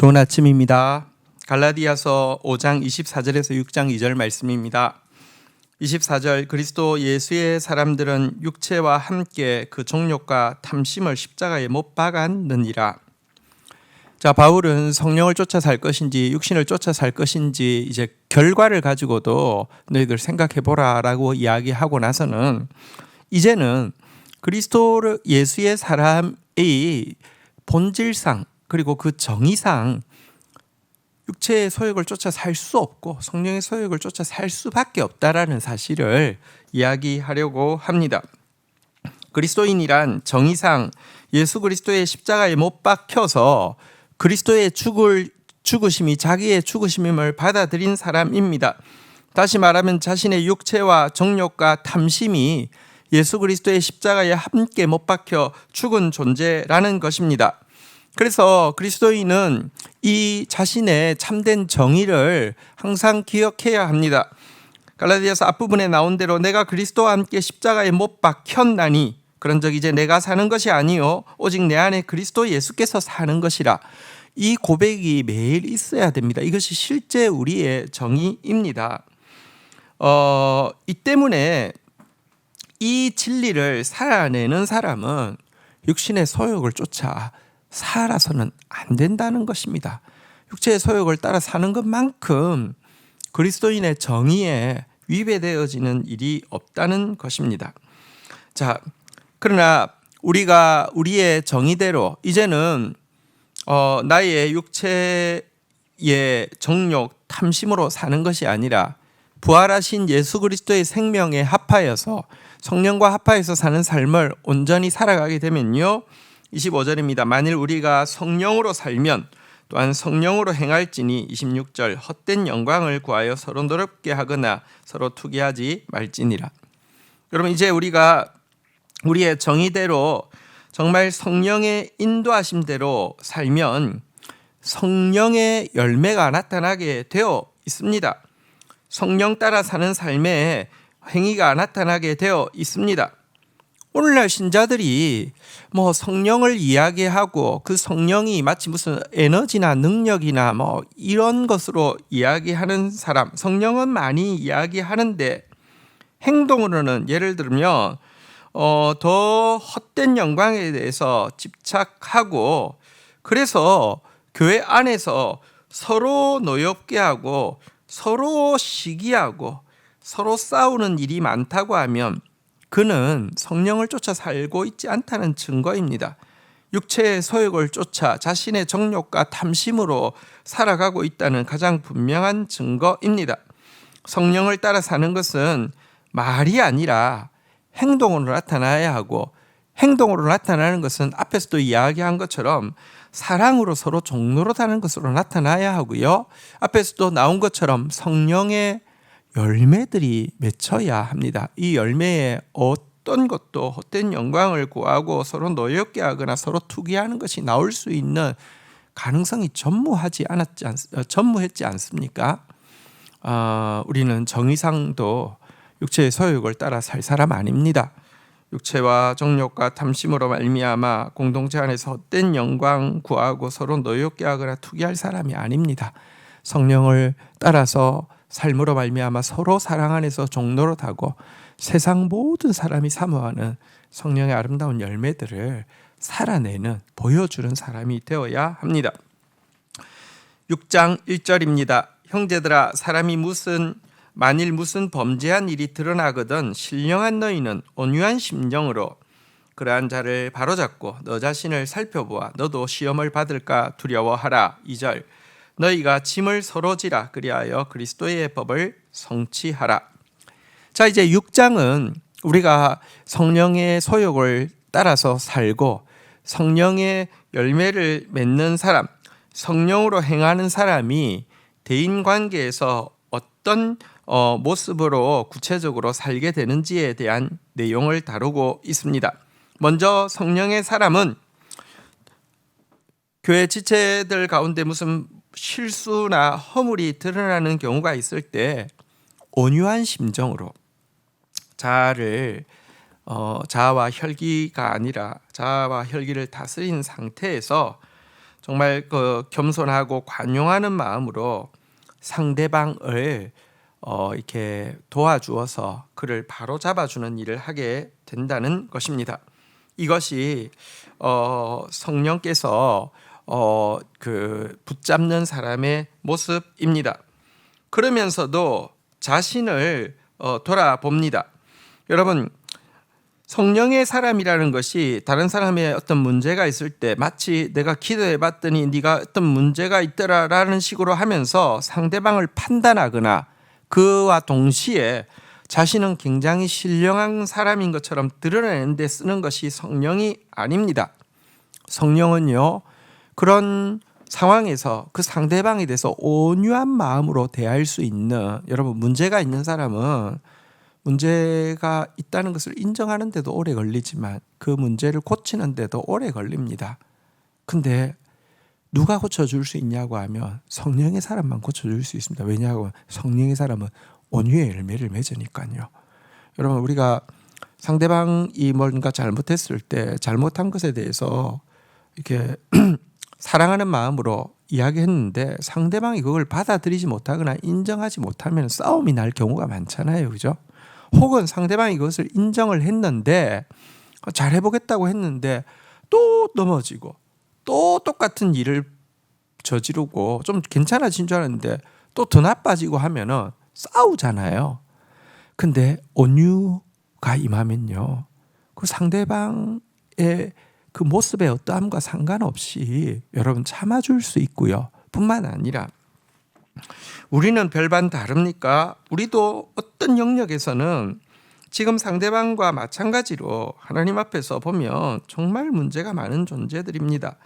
좋은 아침입니다. 갈라디아서 5장 24절에서 6장 2절 말씀입니다. 24절 그리스도 예수의 사람들은 육체와 함께 그 정욕과 탐심을 십자가에 못 박았느니라. 자, 바울은 성령을 쫓아 살 것인지 육신을 쫓아 살 것인지 이제 결과를 가지고도 너희들 생각해 보라라고 이야기하고 나서는 이제는 그리스도 예수의 사람의 본질상 그리고 그 정의상 육체의 소욕을 쫓아 살 수 없고 성령의 소욕을 쫓아 살 수밖에 없다라는 사실을 이야기하려고 합니다. 그리스도인이란 정의상 예수 그리스도의 십자가에 못 박혀서 그리스도의 죽으심이 자기의 죽으심임을 받아들인 사람입니다. 다시 말하면 자신의 육체와 정욕과 탐심이 예수 그리스도의 십자가에 함께 못 박혀 죽은 존재라는 것입니다. 그래서 그리스도인은 이 자신의 참된 정의를 항상 기억해야 합니다. 갈라디아서 앞부분에 나온 대로 내가 그리스도와 함께 십자가에 못 박혔나니 그런즉 이제 내가 사는 것이 아니요 오직 내 안에 그리스도 예수께서 사는 것이라. 이 고백이 매일 있어야 됩니다. 이것이 실제 우리의 정의입니다. 이 때문에 이 진리를 살아내는 사람은 육신의 소욕을 쫓아 살아서는 안 된다는 것입니다. 육체의 소욕을 따라 사는 것만큼 그리스도인의 정의에 위배되어지는 일이 없다는 것입니다. 자, 그러나 우리가 우리의 정의대로 이제는 나의 육체의 정욕, 탐심으로 사는 것이 아니라 부활하신 예수 그리스도의 생명에 합하여서 성령과 합하여서 사는 삶을 온전히 살아가게 되면요 25절입니다. 만일 우리가 성령으로 살면 또한 성령으로 행할지니 26절 헛된 영광을 구하여 서로 노렵게 하거나 서로 투기하지 말지니라. 여러분 이제 우리가 우리의 정의대로 정말 성령의 인도하심대로 살면 성령의 열매가 나타나게 되어 있습니다. 성령 따라 사는 삶에 행위가 나타나게 되어 있습니다. 오늘날 신자들이 성령을 이야기하고 그 성령이 마치 무슨 에너지나 능력이나 이런 것으로 이야기하는 사람, 성령은 많이 이야기하는데 행동으로는 예를 들면 더 헛된 영광에 대해서 집착하고 그래서 교회 안에서 서로 노엽게 하고 서로 시기하고 서로 싸우는 일이 많다고 하면 그는 성령을 쫓아 살고 있지 않다는 증거입니다. 육체의 소욕을 쫓아 자신의 정욕과 탐심으로 살아가고 있다는 가장 분명한 증거입니다. 성령을 따라 사는 것은 말이 아니라 행동으로 나타나야 하고 행동으로 나타나는 것은 앞에서도 이야기한 것처럼 사랑으로 서로 종로로 다는 것으로 나타나야 하고요. 앞에서도 나온 것처럼 성령의 열매들이 맺혀야 합니다. 이 열매에 어떤 것도 헛된 영광을 구하고 서로 노엽게 하거나 서로 투기하는 것이 나올 수 있는 가능성이 전무했지 않습니까? 우리는 정의상도 육체의 소욕을 따라 살 사람 아닙니다. 육체와 정욕과 탐심으로 말미암아 공동체 안에서 헛된 영광 구하고 서로 노엽게 하거나 투기할 사람이 아닙니다. 성령을 따라서 삶으로 말미암아 서로 사랑 안에서 종노릇하고 세상 모든 사람이 사모하는 성령의 아름다운 열매들을 살아내는 보여주는 사람이 되어야 합니다. 6장 1절입니다. 형제들아 사람이 만일 무슨 범죄한 일이 드러나거든 신령한 너희는 온유한 심령으로 그러한 자를 바로잡고 너 자신을 살펴보아 너도 시험을 받을까 두려워하라. 2절 너희가 짐을 서로 지라 그리하여 그리스도의 법을 성취하라. 자, 이제 6장은 우리가 성령의 소욕을 따라서 살고 성령의 열매를 맺는 사람, 성령으로 행하는 사람이 대인관계에서 어떤 모습으로 구체적으로 살게 되는지에 대한 내용을 다루고 있습니다. 먼저 성령의 사람은 교회 지체들 가운데 무슨 실수나 허물이 드러나는 경우가 있을 때 온유한 심정으로 자아와 혈기가 아니라 자아와 혈기를 다스린 상태에서 정말 그 겸손하고 관용하는 마음으로 상대방을 이렇게 도와주어서 그를 바로 잡아주는 일을 하게 된다는 것입니다. 이것이 성령께서 그 붙잡는 사람의 모습입니다. 그러면서도 자신을 돌아봅니다. 여러분, 성령의 사람이라는 것이 다른 사람의 어떤 문제가 있을 때 마치 내가 기도해 봤더니 네가 어떤 문제가 있더라라는 식으로 하면서 상대방을 판단하거나 그와 동시에 자신은 굉장히 신령한 사람인 것처럼 드러내는 데 쓰는 것이 성령이 아닙니다. 성령은요, 그런 상황에서 그 상대방에 대해서 온유한 마음으로 대할 수 있는, 여러분, 문제가 있는 사람은 문제가 있다는 것을 인정하는 데도 오래 걸리지만 그 문제를 고치는 데도 오래 걸립니다. 근데 누가 고쳐줄 수 있냐고 하면 성령의 사람만 고쳐줄 수 있습니다. 왜냐하면 성령의 사람은 온유의 열매를 맺으니까요. 여러분, 우리가 상대방이 뭔가 잘못했을 때 잘못한 것에 대해서 이렇게 사랑하는 마음으로 이야기했는데 상대방이 그걸 받아들이지 못하거나 인정하지 못하면 싸움이 날 경우가 많잖아요. 그죠? 혹은 상대방이 그것을 인정을 했는데 잘해보겠다고 했는데 또 넘어지고 또 똑같은 일을 저지르고 좀 괜찮아진 줄 알았는데 또 더 나빠지고 하면은 싸우잖아요. 근데 온유가 임하면요, 그 상대방의 그 모습의 어떠함과 상관없이 여러분 참아줄 수 있고요. 뿐만 아니라 우리는 별반 다릅니까? 우리도 어떤 영역에서는 지금 상대방과 마찬가지로 하나님 앞에서 보면 정말 문제가 많은 존재들입니다.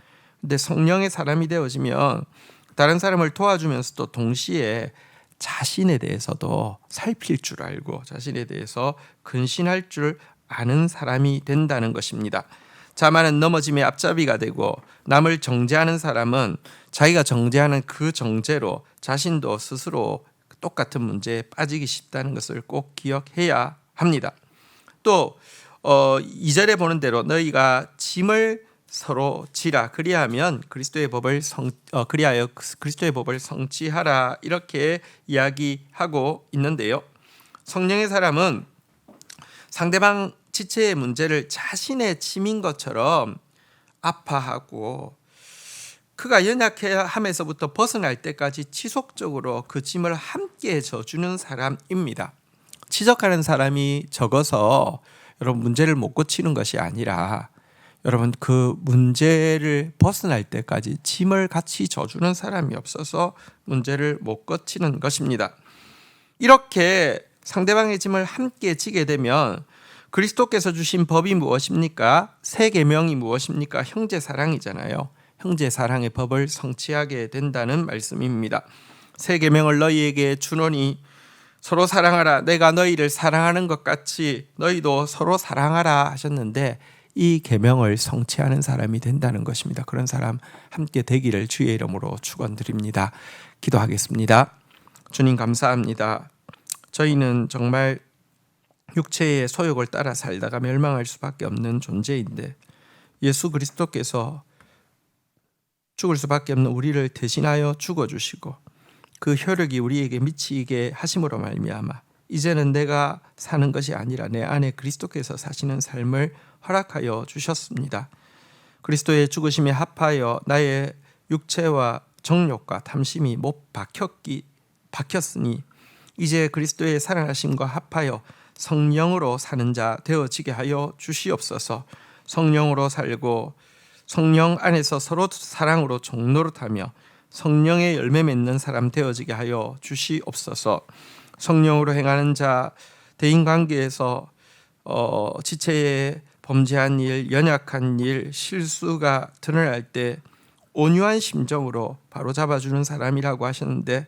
근데 성령의 사람이 되어지면 다른 사람을 도와주면서도 동시에 자신에 대해서도 살필 줄 알고 자신에 대해서 근신할 줄 아는 사람이 된다는 것입니다. 자만은 넘어짐의 앞잡이가 되고 남을 정죄하는 사람은 자기가 정죄하는 그 정죄로 자신도 스스로 똑같은 문제에 빠지기 쉽다는 것을 꼭 기억해야 합니다. 또 2절에 보는 대로 너희가 짐을 서로 지라 그리하여 그리스도의 법을 성취하라 이렇게 이야기하고 있는데요. 성령의 사람은 상대방 지체의 문제를 자신의 짐인 것처럼 아파하고 그가 연약함에서부터 벗어날 때까지 지속적으로 그 짐을 함께 져주는 사람입니다. 지적하는 사람이 적어서 여러분 문제를 못 고치는 것이 아니라 여러분 그 문제를 벗어날 때까지 짐을 같이 져주는 사람이 없어서 문제를 못 고치는 것입니다. 이렇게 상대방의 짐을 함께 지게 되면 그리스도께서 주신 법이 무엇입니까? 새 계명이 무엇입니까? 형제 사랑이잖아요. 형제 사랑의 법을 성취하게 된다는 말씀입니다. 새 계명을 너희에게 주노니 서로 사랑하라. 내가 너희를 사랑하는 것 같이 너희도 서로 사랑하라 하셨는데 이 계명을 성취하는 사람이 된다는 것입니다. 그런 사람 함께 되기를 주의 이름으로 축원드립니다. 기도하겠습니다. 주님 감사합니다. 저희는 정말 육체의 소욕을 따라 살다가 멸망할 수밖에 없는 존재인데 예수 그리스도께서 죽을 수밖에 없는 우리를 대신하여 죽어주시고 그 혈육이 우리에게 미치게 하심으로 말미암아 이제는 내가 사는 것이 아니라 내 안에 그리스도께서 사시는 삶을 허락하여 주셨습니다. 그리스도의 죽으심에 합하여 나의 육체와 정욕과 탐심이 못 박혔으니 이제 그리스도의 살아나심과 합하여 성령으로 사는 자 되어지게 하여 주시옵소서. 성령으로 살고 성령 안에서 서로 사랑으로 종노릇하며 성령의 열매 맺는 사람 되어지게 하여 주시옵소서. 성령으로 행하는 자 대인관계에서 지체에 범죄한 일, 연약한 일, 실수가 드러날 때 온유한 심정으로 바로 잡아주는 사람이라고 하셨는데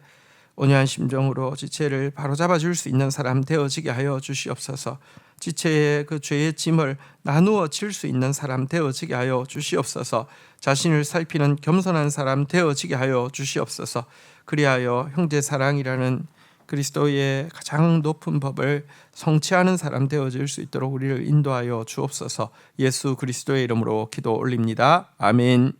온유한 심정으로 지체를 바로 잡아줄 수 있는 사람 되어지게 하여 주시옵소서. 지체의 그 죄의 짐을 나누어 질 수 있는 사람 되어지게 하여 주시옵소서. 자신을 살피는 겸손한 사람 되어지게 하여 주시옵소서. 그리하여 형제 사랑이라는 그리스도의 가장 높은 법을 성취하는 사람 되어질 수 있도록 우리를 인도하여 주옵소서. 예수 그리스도의 이름으로 기도 올립니다. 아멘.